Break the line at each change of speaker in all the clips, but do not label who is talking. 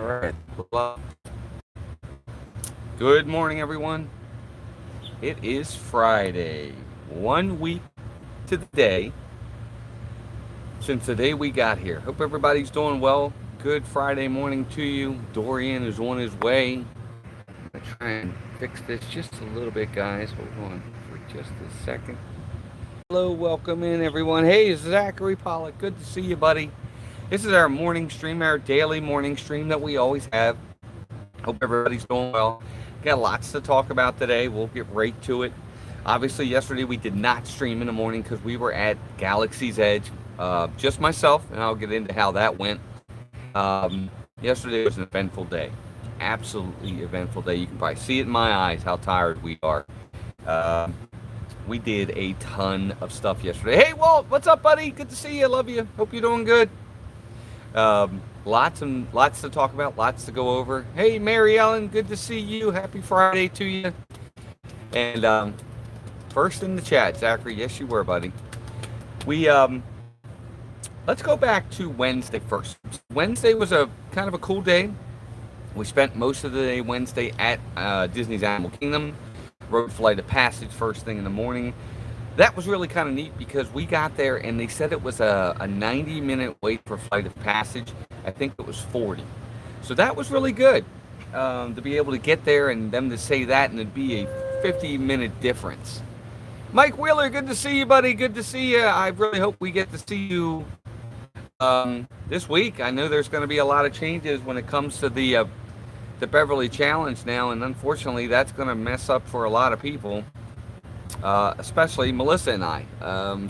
right. Good morning, everyone. It is Friday. 1 week to the day since the day we got here. Hope everybody's doing well. Good Friday morning to you. Dorian is on his way. I'm going to try and fix this just a little bit, guys. Hold on for just a second. Hello, welcome in, everyone. Hey, Zachary Pollock. Good to see you, buddy. This is our morning stream, our daily morning stream that we always have. Hope everybody's doing well. Got lots to talk about today. We'll get right to it. Obviously, yesterday we did not stream in the morning because we were at Galaxy's Edge. Just myself, and I'll get into how that went. Yesterday was an eventful day. Absolutely eventful day. You can probably see it in my eyes how tired we are. We did a ton of stuff yesterday. Hey, Walt, what's up, buddy? Good to see you. Love you. Hope you're doing good. Lots to talk about, lots to go over. Hey, Mary Ellen, good to see you. Happy Friday to you. And first in the chat, Zachary, yes, you were, buddy. We let's go back to Wednesday first. Wednesday was a kind of a cool day. We spent most of the day Wednesday at Disney's Animal Kingdom. Rode Flight of Passage first thing in the morning. That was really kind of neat because we got there and they said it was a 90-minute wait for Flight of Passage. I think it was 40. So that was really good to be able to get there and them to say that and it'd be a 50-minute difference. Mike Wheeler, good to see you, buddy. Good to see you. I really hope we get to see you this week. I know there's going to be a lot of changes when it comes to the Beverly Challenge now, and unfortunately that's going to mess up for a lot of people. Especially Melissa and I.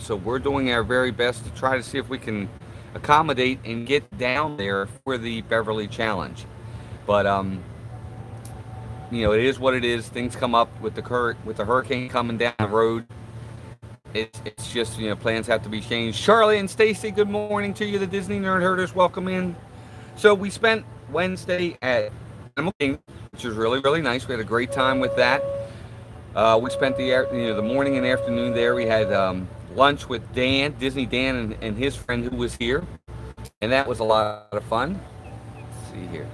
So we're doing our very best to try to see if we can accommodate and get down there for the Beverly Challenge. But it is what it is. Things come up with the hurricane coming down the road. It's just plans have to be changed. Charlie and Stacy, good morning to you. The Disney Nerd Herders, welcome in. So we spent Wednesday at Animal Kingdom, which was really, really nice. We had a great time with that. We spent the morning and afternoon there. We had lunch with Dan, Disney Dan, and his friend who was here, and that was a lot of fun. Let's see here,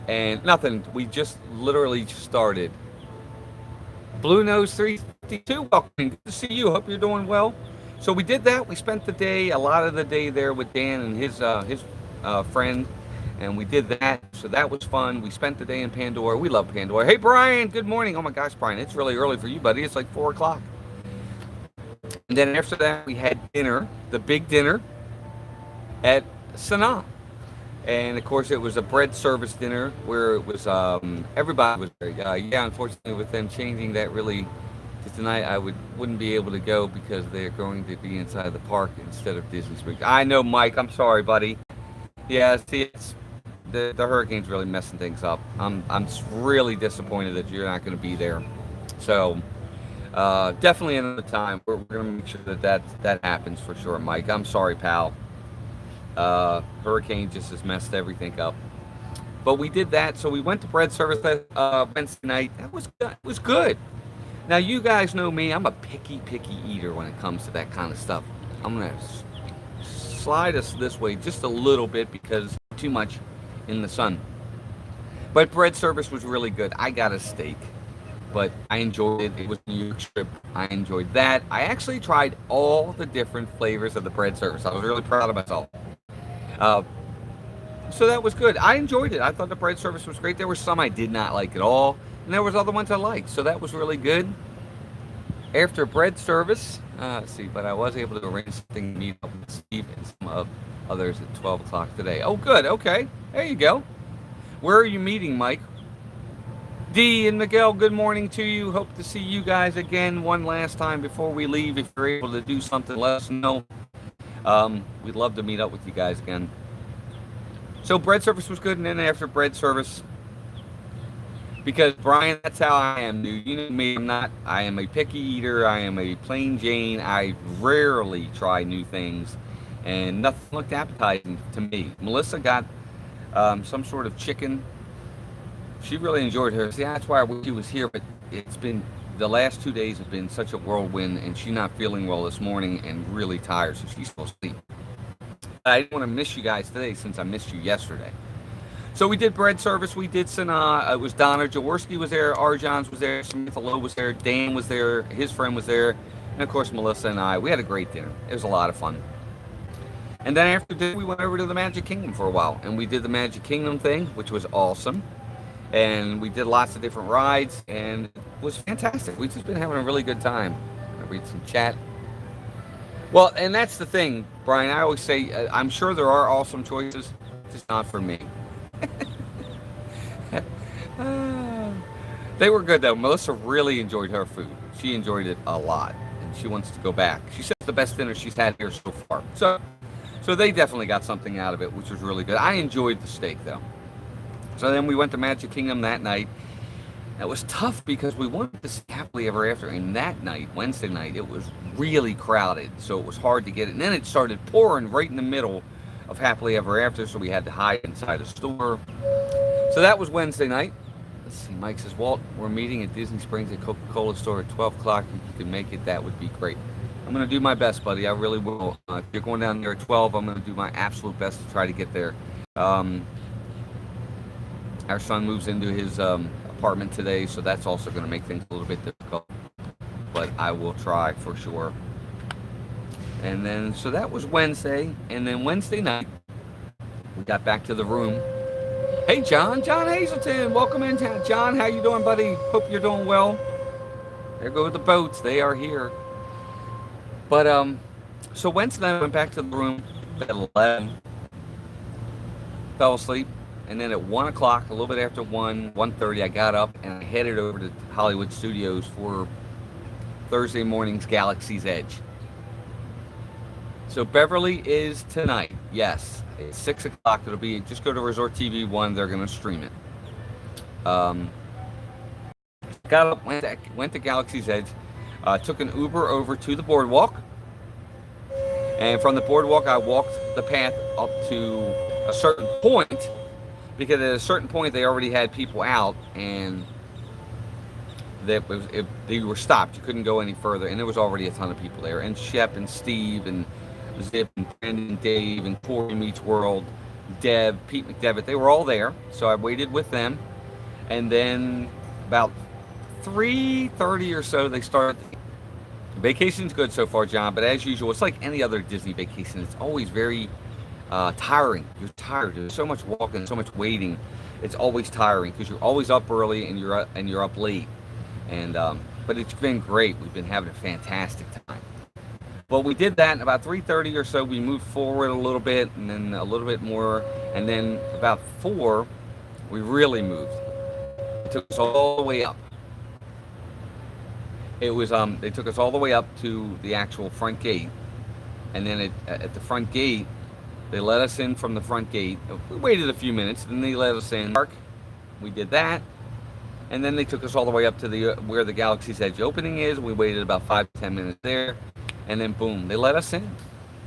and nothing. We just literally started. Blue Nose 352, welcome. Good to see you. Hope you're doing well. So we did that. We spent a lot of the day there with Dan and his friend. And we did that, so that was fun. We spent the day in Pandora. We love Pandora. Hey, Brian, good morning. Oh, my gosh, Brian, it's really early for you, buddy. It's like 4 o'clock. And then after that, we had dinner, the big dinner, at Sanaa. And, of course, it was a bread service dinner where it was everybody was there. Unfortunately, with them changing that really tonight, I wouldn't be able to go because they're going to be inside the park instead of Disney Springs. I know, Mike. I'm sorry, buddy. Yeah, see, the hurricane's really messing things up. I'm really disappointed that you're not going to be there. So definitely another time. We're going to make sure that happens for sure, Mike. I'm sorry, pal. Hurricane just has messed everything up. But we did that. So we went to bread service Wednesday night. That was good. Now you guys know me. I'm a picky eater when it comes to that kind of stuff. I'm gonna slide us this way just a little bit because too much in the sun. But bread service was really good. I got a steak, but I enjoyed it. It was a New York strip. I enjoyed that. I actually tried all the different flavors of the bread service. I was really proud of myself. So that was good. I enjoyed it. I thought the bread service was great. There were some I did not like at all, and there was other ones I liked. So that was really good. After bread service, let's see, but I was able to arrange something to meet up with Steve and some others at 12 o'clock today. Oh, good. Okay. There you go. Where are you meeting, Mike? Dee and Miguel, good morning to you. Hope to see you guys again one last time before we leave. If you're able to do something, let us know. We'd love to meet up with you guys again. So bread service was good, and then after bread service, because Brian, that's how I am, dude. You know me, I am a picky eater. I am a plain Jane. I rarely try new things, and nothing looked appetizing to me. Melissa got some sort of chicken. She really enjoyed hers. See, that's why she was here, but it's been, the last 2 days have been such a whirlwind, and she's not feeling well this morning and really tired, so she's supposed to sleep. I didn't want to miss you guys today since I missed you yesterday. So we did bread service. We did Sanaa. It was Donna Jaworski was there. Arjans was there. Samantha Lowe was there. Dan was there. His friend was there. And, of course, Melissa and I. We had a great dinner. It was a lot of fun. And then after dinner, we went over to the Magic Kingdom for a while. And we did the Magic Kingdom thing, which was awesome. And we did lots of different rides. And it was fantastic. We've just been having a really good time. I read some chat. Well, and that's the thing, Brian. I always say, I'm sure there are awesome choices. Just not for me. They were good though. Melissa really enjoyed her food. She enjoyed it a lot, and she wants to go back. She said it's the best dinner she's had here so far. So they definitely got something out of it, which was really good. I enjoyed the steak though. So then we went to Magic Kingdom that night. It was tough because we wanted to see Happily Ever After, and that night, Wednesday night, it was really crowded, so it was hard to get it. And then it started pouring right in the middle of Happily Ever After, so we had to hide inside a store. So that was Wednesday night. Let's see, Mike says, Walt, we're meeting at Disney Springs at Coca-Cola store at 12 o'clock. If you can make it, that would be great. I'm going to do my best, buddy. I really will. If you're going down there at 12, I'm going to do my absolute best to try to get there. Our son moves into his apartment today, so that's also going to make things a little bit difficult. But I will try for sure. And then, so that was Wednesday. And then Wednesday night, we got back to the room. Hey, John Hazelton, welcome in, John. How you doing, buddy? Hope you're doing well. There go the boats. They are here. But, so Wednesday night, I went back to the room at 11. Fell asleep. And then at 1 o'clock, a little bit after 1:30, I got up and I headed over to Hollywood Studios for Thursday morning's Galaxy's Edge. So Beverly is tonight. Yes. It's 6 o'clock. It'll be, just go to Resort TV 1. They're going to stream it. Got up, went to Galaxy's Edge. Took an Uber over to the boardwalk. And from the boardwalk, I walked the path up to a certain point. Because at a certain point, they already had people out. And they were stopped. You couldn't go any further. And there was already a ton of people there. And Shep and Steve and Zip and Brandon, Dave, and Corey Meets World, Deb, Pete McDevitt, they were all there. So I waited with them. And then about 3:30 or so, they started. Vacation's good so far, John, but as usual, it's like any other Disney vacation. It's always very tiring. You're tired. There's so much walking, so much waiting. It's always tiring because you're always up early and you're up late. And but it's been great. We've been having a fantastic time. Well, we did that, and about 3:30 or so, we moved forward a little bit, and then a little bit more, and then about 4, we really moved. It took us all the way up. It was, they took us all the way up to the actual front gate, and then at the front gate, they let us in from the front gate. We waited a few minutes, then they let us in. We did that, and then they took us all the way up to where the Galaxy's Edge opening is. We waited about 5-10 minutes there. And then boom, they let us in.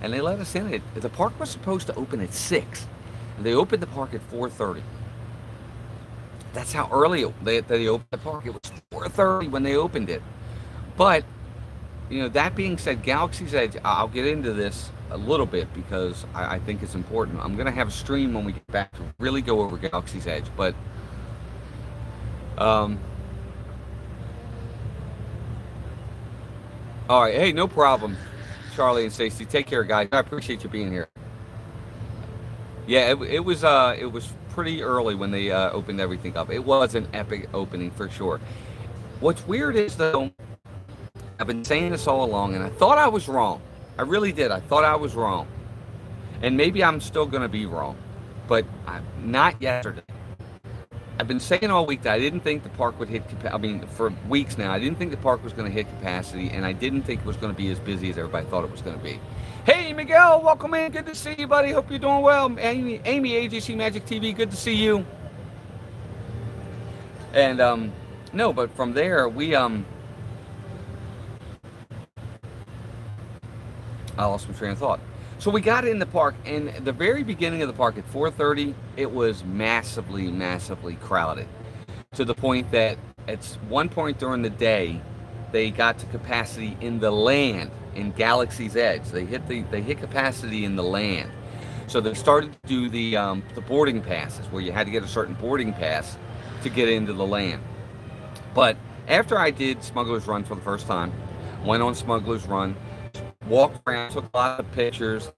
And they let us in. The park was supposed to open at 6. And they opened the park at 4:30. That's how early they opened the park. It was 4:30 when they opened it. But, you know, that being said, Galaxy's Edge, I'll get into this a little bit because I think it's important. I'm going to have a stream when we get back to really go over Galaxy's Edge. But, all right, hey, no problem, Charlie and Stacy. Take care, guys. I appreciate you being here. Yeah, it was pretty early when they opened everything up. It was an epic opening for sure. What's weird is though, I've been saying this all along, and I thought I was wrong. I really did. I thought I was wrong, and maybe I'm still gonna be wrong, but not yesterday. I've been saying all week that I didn't think the park would hit, for weeks now, I didn't think the park was going to hit capacity, and I didn't think it was going to be as busy as everybody thought it was going to be. Hey, Miguel, welcome in. Good to see you, buddy. Hope you're doing well. Amy, AGC Magic TV, good to see you. And, no, but from there, I lost my train of thought. So we got in the park, and at the very beginning of the park at 4:30, it was massively, massively crowded. To the point that at one point during the day, they got to capacity in the land, in Galaxy's Edge. They hit capacity in the land. So they started to do the boarding passes, where you had to get a certain boarding pass to get into the land. But after I did Smuggler's Run for the first time, went on Smuggler's Run, walked around, took a lot of pictures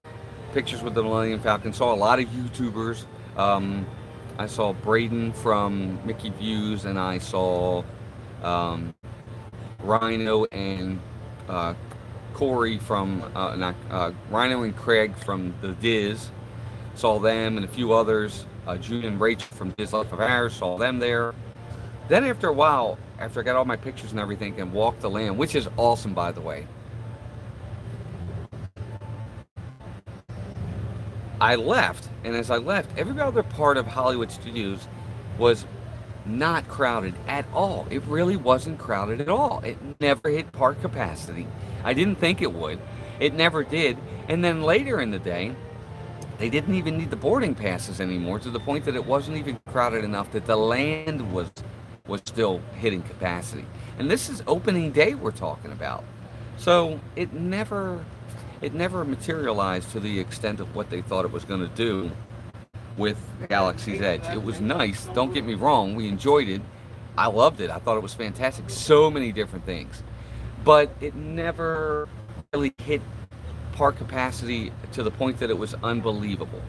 with the Millennium Falcon, saw a lot of YouTubers. I saw Braden from Mickey Views, and I saw Rhino and Corey from Rhino and Craig from the Diz. Saw them and a few others. June and Rachel from Diz Life of Ours, saw them there. Then after a while, after I got all my pictures and everything and walked the land, which is awesome, by the way, I left. And as I left, every other part of Hollywood Studios was not crowded at all. It really wasn't crowded at all. It never hit park capacity. I didn't think it would. It never did. And then later in the day, they didn't even need the boarding passes anymore, to the point that it wasn't even crowded enough that the land was still hitting capacity. And this is opening day we're talking about. So it never materialized to the extent of what they thought it was going to do with Galaxy's Edge. It was nice, don't get me wrong, we enjoyed it. I loved it. I thought it was fantastic. So many different things. But it never really hit park capacity to the point that it was unbelievable.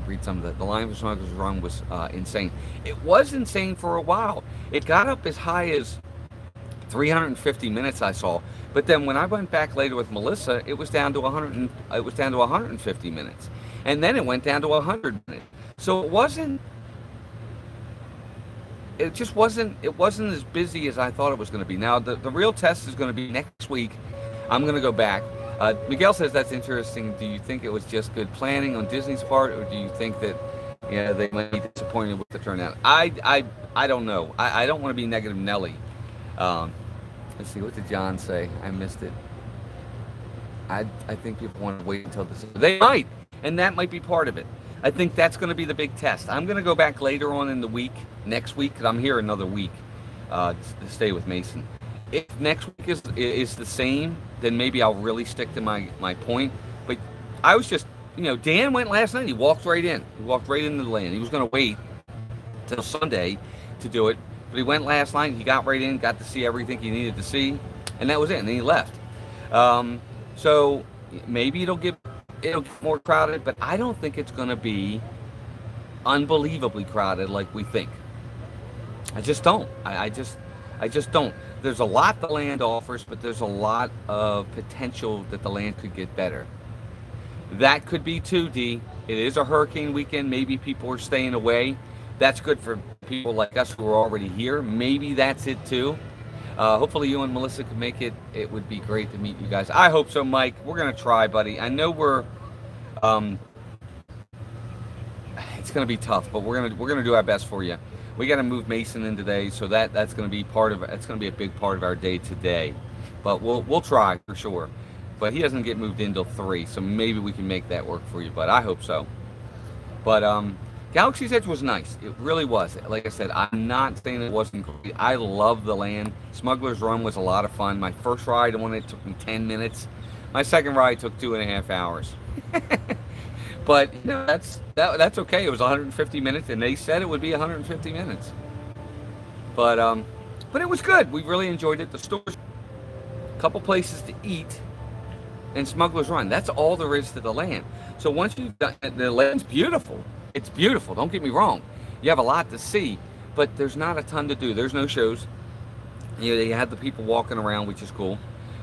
Read some of the line for Smuggler's Run was insane. It was insane for a while. It got up as high as 350 minutes, I saw. But then when I went back later with Melissa, it was down to 150 minutes. And then it went down to 100 minutes. So it just wasn't as busy as I thought it was going to be. Now, the real test is going to be next week. I'm going to go back. Miguel says that's interesting. Do you think it was just good planning on Disney's part, or do you think that they might be disappointed with the turnout? I don't know. I don't want to be negative Nelly. Let's see, what did John say? I missed it. I think people want to wait until this. They might, and that might be part of it. I think that's going to be the big test. I'm going to go back later on in the week, next week, because I'm here another week to stay with Mason. If next week is the same, then maybe I'll really stick to my point. But I was just, Dan went last night. He walked right in. He walked right into the land. He was going to wait till Sunday to do it. But he went last night. He got right in, got to see everything he needed to see. And that was it. And then he left. So maybe it'll get more crowded. But I don't think it's going to be unbelievably crowded like we think. I just don't. I just don't. There's a lot the land offers, but there's a lot of potential that the land could get better. That could be 2D. It is a hurricane weekend. Maybe people are staying away. That's good for people like us who are already here. Maybe that's it too. Hopefully you and Melissa can make it. It would be great to meet you guys. I hope so, Mike. We're going to try, buddy. I know we're it's going to be tough, but we're going to do our best for you. We got to move Mason in today, so that's going to be it's going to be a big part of our day today. But we'll try for sure. But he doesn't get moved in till 3, so maybe we can make that work for you. But I hope so. But Galaxy's Edge was nice. It really was. Like I said, I'm not saying it wasn't great. I love the land. Smuggler's Run was a lot of fun. My first ride on it took me 10 minutes. My second ride took 2.5 hours. But that's okay. It was 150 minutes, and they said it would be 150 minutes. But it was good. We really enjoyed it. The stores, a couple places to eat, and Smuggler's Run. That's all there is to the land. So once you've done, the land's beautiful. It's beautiful. Don't get me wrong. You have a lot to see, but there's not a ton to do. There's no shows. You have the people walking around, which is cool,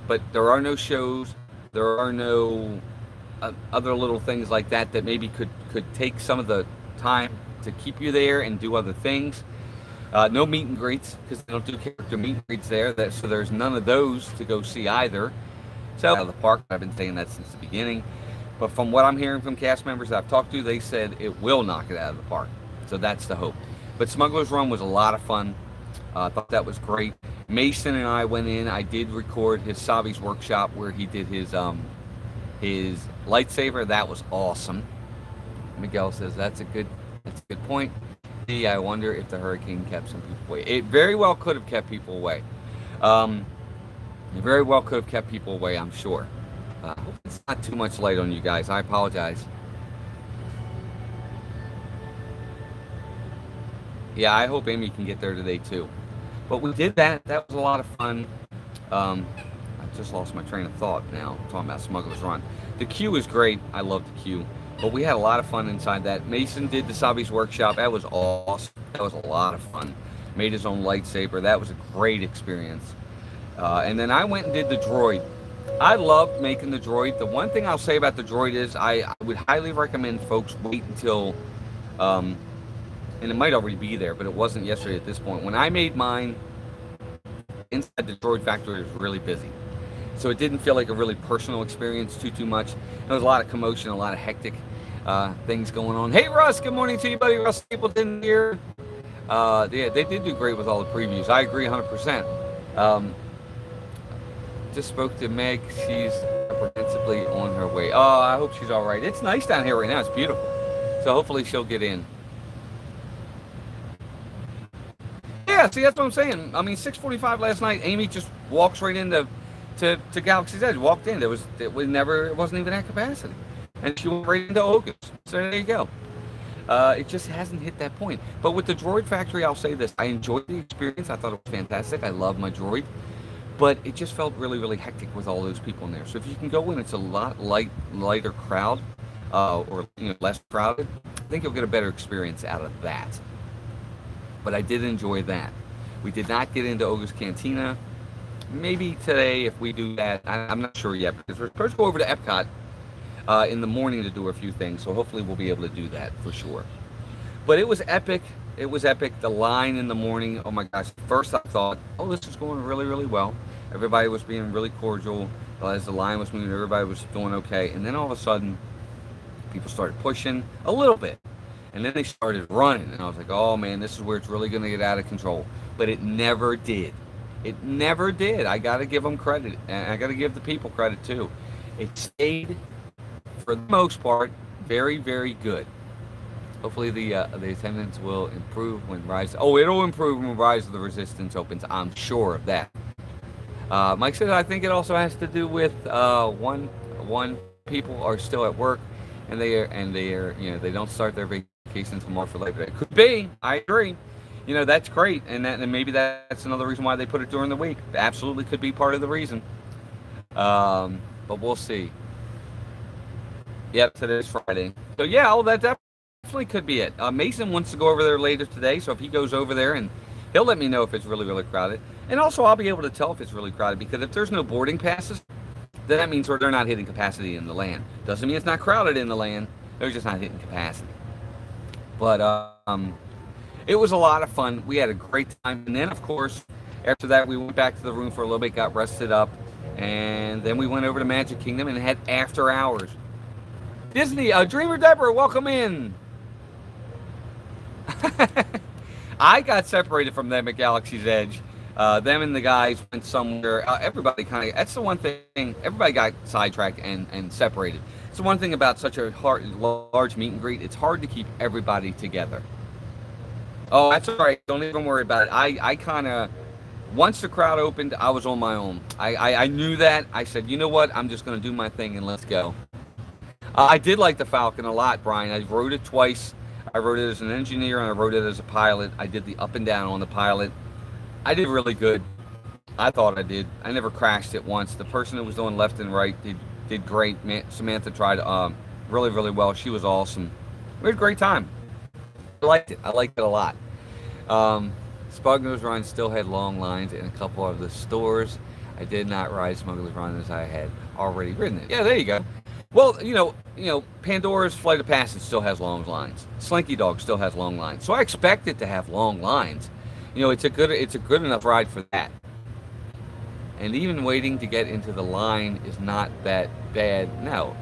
but there are no shows. There are no other little things like that maybe could take some of the time to keep you there and do other things. No meet and greets, because they don't do character meet and greets there. So there's none of those to go see either. So out of the park, I've been saying that since the beginning. But from what I'm hearing from cast members that I've talked to, they said it will knock it out of the park. So that's the hope. But Smuggler's Run was a lot of fun. I thought that was great. Mason and I went in. I did record his Savi's workshop where he did his lightsaber. That was awesome. Miguel says that's a good point. See, I wonder if the hurricane kept some people away. It very well could have kept people away. It very well could have kept people away, I'm sure. I hope it's not too much light on you guys. I apologize. Yeah, I hope Amy can get there today too. But we did that. That was a lot of fun. I just lost my train of thought now, talking about Smuggler's Run. The queue is great. I love the queue. But we had a lot of fun inside that. Mason did the Sabi's workshop. That was awesome. That was a lot of fun. Made his own lightsaber. That was a great experience. And then I went and did the droid. I loved making the droid. The one thing I'll say about the droid is I would highly recommend folks wait until, and it might already be there, but it wasn't yesterday at this point. When I made mine, inside the droid factory, it was really busy. So it didn't feel like a really personal experience too much. There was a lot of commotion, a lot of hectic things going on. Hey, Russ, good morning to you, buddy. Russ Stapleton here. Yeah, they did do great with all the previews. I agree 100%. Just spoke to Meg. She's apprehensively on her way. Oh, I hope she's all right. It's nice down here right now. It's beautiful. So hopefully she'll get in. Yeah, see, that's what I'm saying. I mean, 6:45 last night, Amy just walks right into to Galaxy's Edge. Walked in. It wasn't even at capacity. And she went right into Ogus. So there you go. It just hasn't hit that point. But with the Droid Factory, I'll say this. I enjoyed the experience. I thought it was fantastic. I love my droid. But it just felt really, really hectic with all those people in there. So if you can go in, it's a lot lighter crowd, or less crowded. I think you'll get a better experience out of that. But I did enjoy that. We did not get into Oga's Cantina. Maybe today, if we do that, I'm not sure yet, because we're supposed to go over to Epcot in the morning to do a few things. So hopefully we'll be able to do that for sure. But it was epic. It was epic. The line in the morning, oh my gosh. First I thought, oh, this is going really, really well. Everybody was being really cordial. As the line was moving, everybody was doing okay. And then all of a sudden, people started pushing a little bit. And then they started running. And I was like, oh man, this is where it's really going to get out of control. But it never did. It never did. I got to give them credit. And I got to give the people credit too. It stayed, for the most part, very, very good. Hopefully the attendance will improve when Rise. Oh, it'll improve when Rise of the Resistance opens. I'm sure of that. Mike says I think it also has to do with one people are still at work, and they are they don't start their vacation until more for Labor Day. Could be. I agree. That's great, and maybe that's another reason why they put it during the week. Absolutely could be part of the reason. But we'll see. Yep, today's Friday. So yeah, all that definitely could be it. Mason wants to go over there later today, so if he goes over there, and he'll let me know if it's really, really crowded. And also, I'll be able to tell if it's really crowded, because if there's no boarding passes, then that means they're not hitting capacity in the land. Doesn't mean it's not crowded in the land. They're just not hitting capacity. But it was a lot of fun. We had a great time. And then, of course, after that, we went back to the room for a little bit, got rested up, and then we went over to Magic Kingdom and had after hours. Disney, Dreamer Deborah, welcome in. I got separated from them at Galaxy's Edge. Them and the guys went somewhere. Everybody that's the one thing, everybody got sidetracked and separated. It's the one thing about such a large meet and greet, it's hard to keep everybody together. Oh, that's all right. Don't even worry about it. I kind of, once the crowd opened, I was on my own. I knew that. I said, you know what? I'm just going to do my thing and let's go. I did like the Falcon a lot, Brian. I rode it twice. I rode it as an engineer and I rode it as a pilot. I did the up and down on the pilot. I did really good. I thought I did. I never crashed it once. The person that was doing left and right did great. Samantha tried really, really well. She was awesome. We had a great time. I liked it. I liked it a lot. Smuggler's Run still had long lines in a couple of the stores. I did not ride Smuggler's Run as I had already ridden it. Yeah, there you go. Well, Pandora's Flight of Passage still has long lines. Slinky Dog still has long lines. So I expect it to have long lines. It's a good enough ride for that. And even waiting to get into the line is not that bad. No.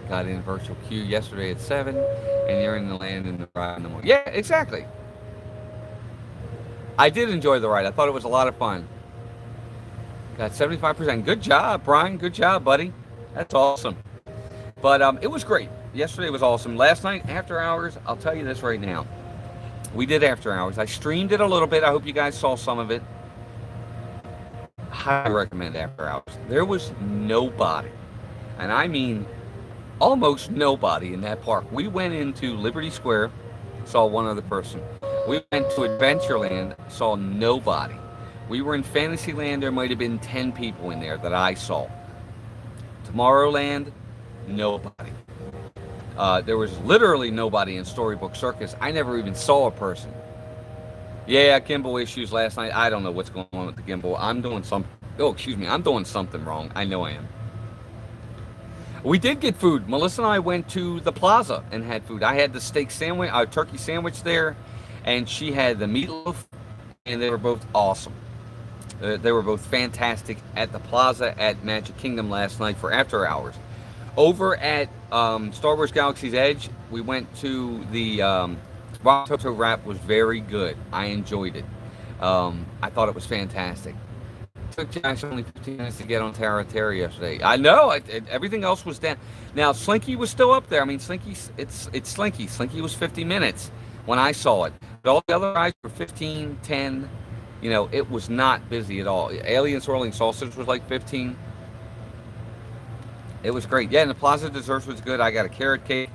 Got in virtual queue yesterday at 7, and you're in the land in the ride no more. Yeah, exactly. I did enjoy the ride. I thought it was a lot of fun. Got 75%. Good job, Brian. Good job, buddy. That's awesome. But it was great. Yesterday was awesome. Last night, after hours, I'll tell you this right now. We did after hours. I streamed it a little bit. I hope you guys saw some of it. Highly recommend after hours. There was nobody, and I mean almost nobody in that park. We went into Liberty Square, saw one other person. We went to Adventureland, saw nobody. We were in Fantasyland, there might have been 10 people in there that I saw. Tomorrowland, nobody. There was literally nobody in Storybook Circus. I never even saw a person. Yeah, gimbal issues last night. I don't know what's going on with the gimbal. I'm doing something wrong. I know I am. We did get food. Melissa and I went to the plaza and had food. I had the steak sandwich, turkey sandwich there, and she had the meatloaf, and they were both awesome. They were both fantastic at the plaza at Magic Kingdom last night for after hours. Over at Star Wars Galaxy's Edge, we went to the Rototo wrap. Was very good. I enjoyed it. I thought it was fantastic. Took Josh only 15 minutes to get on Terra yesterday. I know. Everything else was down. Now, Slinky was still up there. I mean, Slinky's, it's Slinky. Slinky was 50 minutes when I saw it. But all the other rides were 15, 10. You know, it was not busy at all. Alien Swirling Sausage was like 15. It was great. Yeah, and the Plaza Desserts was good. I got a carrot cake.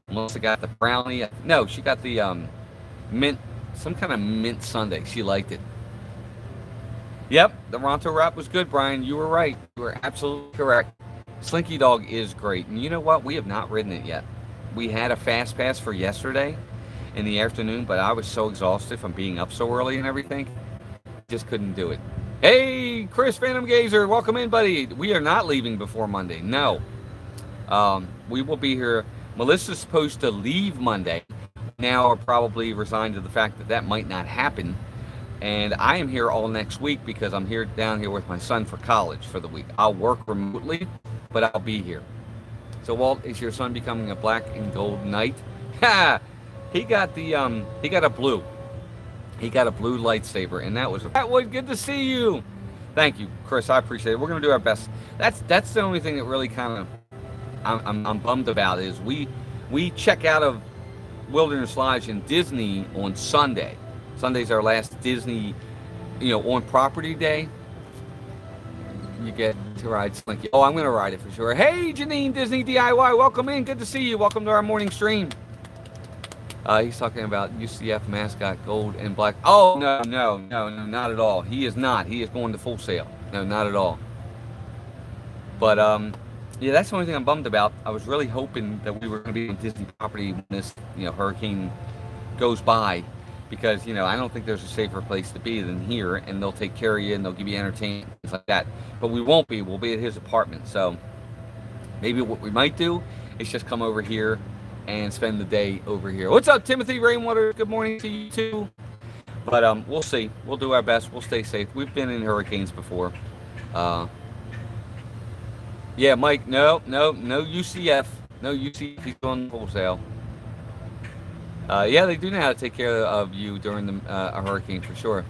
Melissa got the brownie. No, she got the mint, some kind of mint sundae. She liked it. Yep, the Ronto wrap was good, Brian. You were right. You were absolutely correct. Slinky Dog is great. And you know what? We have not ridden it yet. We had a fast pass for yesterday in the afternoon, but I was so exhausted from being up so early and everything. Just couldn't do it. Hey, Chris Phantom Gazer, welcome in, buddy. We are not leaving before Monday. No. We will be here. Melissa's supposed to leave Monday. Now are probably resigned to the fact that that might not happen. And I am here all next week because I'm here down here with my son for college for the week. I'll work remotely, but I'll be here. So, Walt, is your son becoming a black and gold knight? Ha! He got a blue. He got a blue lightsaber, and that was good to see you. Thank you, Chris. I appreciate it. We're gonna do our best. That's the only thing that really kind of I'm bummed about is we check out of Wilderness Lodge in Disney on Sunday. Sunday's our last Disney, on property day. You get to ride Slinky. Oh, I'm gonna ride it for sure. Hey, Janine Disney DIY, welcome in. Good to see you. Welcome to our morning stream. He's talking about UCF mascot gold and black. Oh, no, not at all. He is not. He is going to Full Sail. No, not at all. But, yeah, that's the only thing I'm bummed about. I was really hoping that we were going to be on Disney property when this, hurricane goes by. Because, I don't think there's a safer place to be than here. And they'll take care of you and they'll give you entertainment, things like that. But we won't be. We'll be at his apartment. So maybe what we might do is just come over here and spend the day over here. What's up, Timothy Rainwater? Good morning to you too. But we'll see. We'll do our best. We'll stay safe. We've been in hurricanes before. Yeah, Mike. No UCF. No UCF. He's on wholesale. Yeah, they do know how to take care of you during a hurricane for sure.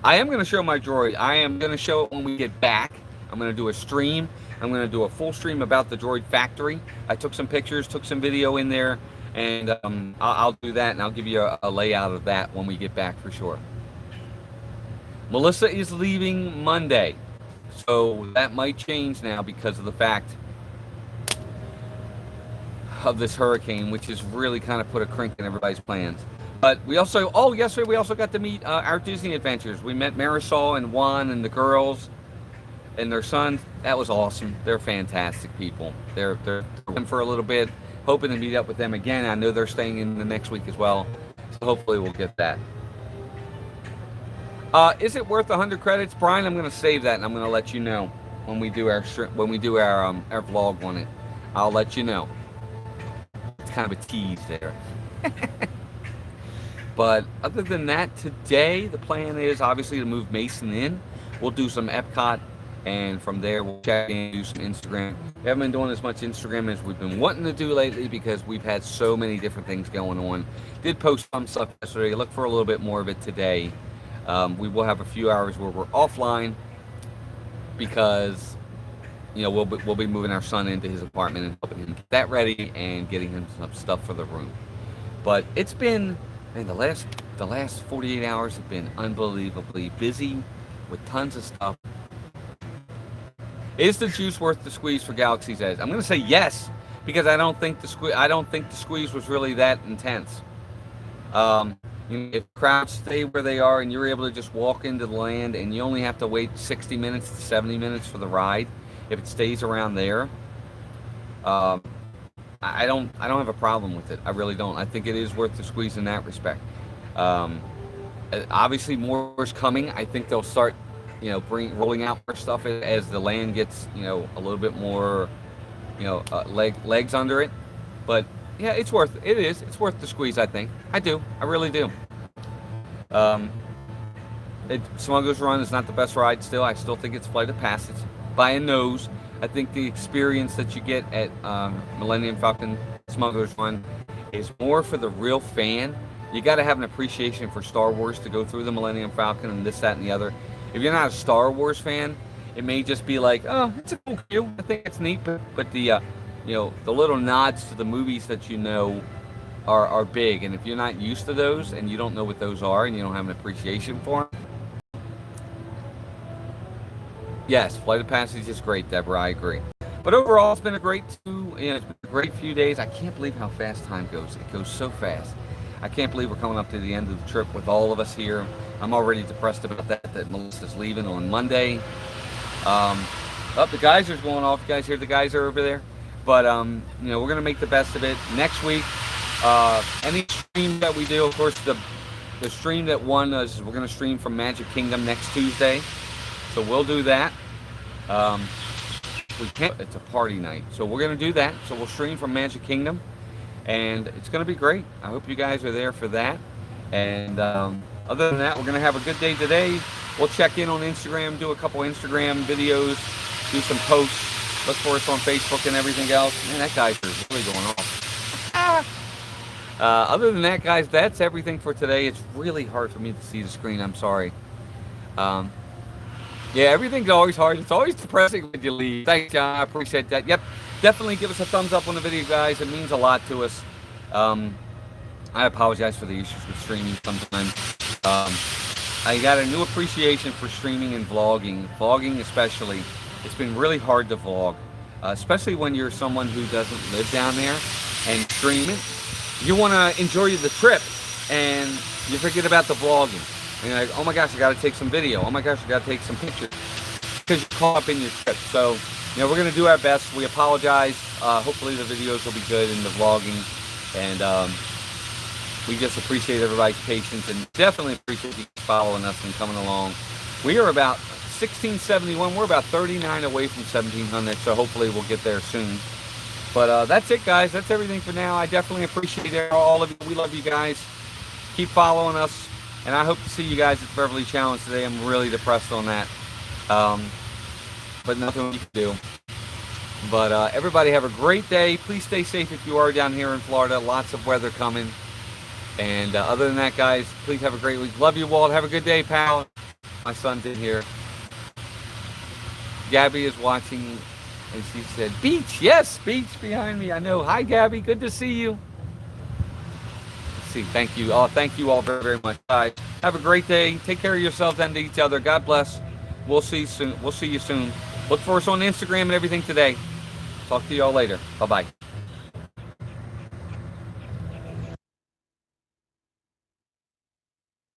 I am going to show my droid. I am going to show it when we get back. I'm going to do a stream. I'm going to do a full stream about the droid factory. I took some pictures, took some video in there, and I'll do that, and I'll give you a layout of that when we get back for sure. Melissa is leaving Monday, so that might change now because of the fact of this hurricane, which has really kind of put a crink in everybody's plans. But we also, yesterday we also got to meet our Disney adventures. We met Marisol and Juan and the girls and their sons. That was awesome. They're fantastic people. They're for a little bit, hoping to meet up with them again. I know they're staying in the next week as well, so hopefully we'll get that. Is it worth 100 credits, Brian? I'm going to save that and I'm going to let you know when we do our vlog on it. I'll let you know. It's kind of a tease there. But other than that, today the plan is obviously to move Mason in. We'll do some Epcot. And from there, we'll check in, do some Instagram. We haven't been doing as much Instagram as we've been wanting to do lately because we've had so many different things going on. Did post some stuff yesterday. Look for a little bit more of it today. We will have a few hours where we're offline because, we'll be moving our son into his apartment and helping him get that ready and getting him some stuff for the room. But it's been, the last 48 hours have been unbelievably busy with tons of stuff. Is the juice worth the squeeze for Galaxy's Edge? I'm going to say yes, because I don't think the squeeze was really that intense. If crowds stay where they are and you're able to just walk into the land and you only have to wait 60 minutes to 70 minutes for the ride, if it stays around there, I don't have a problem with it. I really don't. I think it is worth the squeeze in that respect. Obviously, more is coming. I think they'll start, rolling out more stuff as the land gets, a little bit more, legs under it. But yeah, it's worth the squeeze. I think I really do. Smuggler's Run is not the best ride. I still think it's Flight of Passage by a nose. I think the experience that you get at Millennium Falcon Smuggler's Run is more for the real fan. You got to have an appreciation for Star Wars to go through the Millennium Falcon and this, that, and the other. If you're not a Star Wars fan, it may just be like, oh, it's a cool view. I think it's neat, but the the little nods to the movies that are big, and if you're not used to those and you don't know what those are and you don't have an appreciation for them, yes, Flight of Passage is great, Deborah. I agree. But overall, it's been a great few days. I can't believe how fast time goes. It goes so fast. I can't believe we're coming up to the end of the trip with all of us here. I'm already depressed about that Melissa's leaving on Monday. The geyser's going off. You guys hear the geyser over there? But we're gonna make the best of it. Next week, any stream that we do, of course, the stream that won us, we're gonna stream from Magic Kingdom next Tuesday. So we'll do that. It's a party night, so we're gonna do that. So we'll stream from Magic Kingdom, and it's gonna be great. I hope you guys are there for that. And other than that, we're gonna have a good day today. We'll check in on Instagram, do a couple Instagram videos, do some posts. Look for us on Facebook and everything else. Man, that geyser is really going off. Other than that, guys, that's everything for today. It's really hard for me to see the screen. I'm sorry. Yeah, everything's always hard. It's always depressing when you leave. Thanks, John. I appreciate that. Yep, definitely give us a thumbs up on the video, guys. It means a lot to us. I apologize for the issues with streaming sometimes. I got a new appreciation for streaming and vlogging. Vlogging especially. It's been really hard to vlog, especially when you're someone who doesn't live down there and stream it. You want to enjoy the trip, and you forget about the vlogging. And you're like, oh my gosh, I got to take some video. Oh my gosh, I got to take some pictures. Because you're caught up in your trip. So, we're going to do our best. We apologize. Hopefully the videos will be good in the vlogging. And we just appreciate everybody's patience and definitely appreciate you following us and coming along. We are about 1671. We're about 39 away from 1700, so hopefully we'll get there soon. But that's it, guys. That's everything for now. I definitely appreciate all of you. We love you guys. Keep following us, and I hope to see you guys at Beverly Challenge today. I'm really depressed on that, but nothing we can do. But everybody have a great day. Please stay safe if you are down here in Florida. Lots of weather coming. And other than that, guys, please have a great week. Love you, Walt. Have a good day, pal. My son's in here. Gabby is watching, and she said, beach. Yes, beach behind me. I know. Hi, Gabby. Good to see you. Let's see. Thank you all. Thank you all very, very much. Bye. Have a great day. Take care of yourselves and each other. God bless. We'll see you soon. Look for us on Instagram and everything today. Talk to you all later. Bye-bye.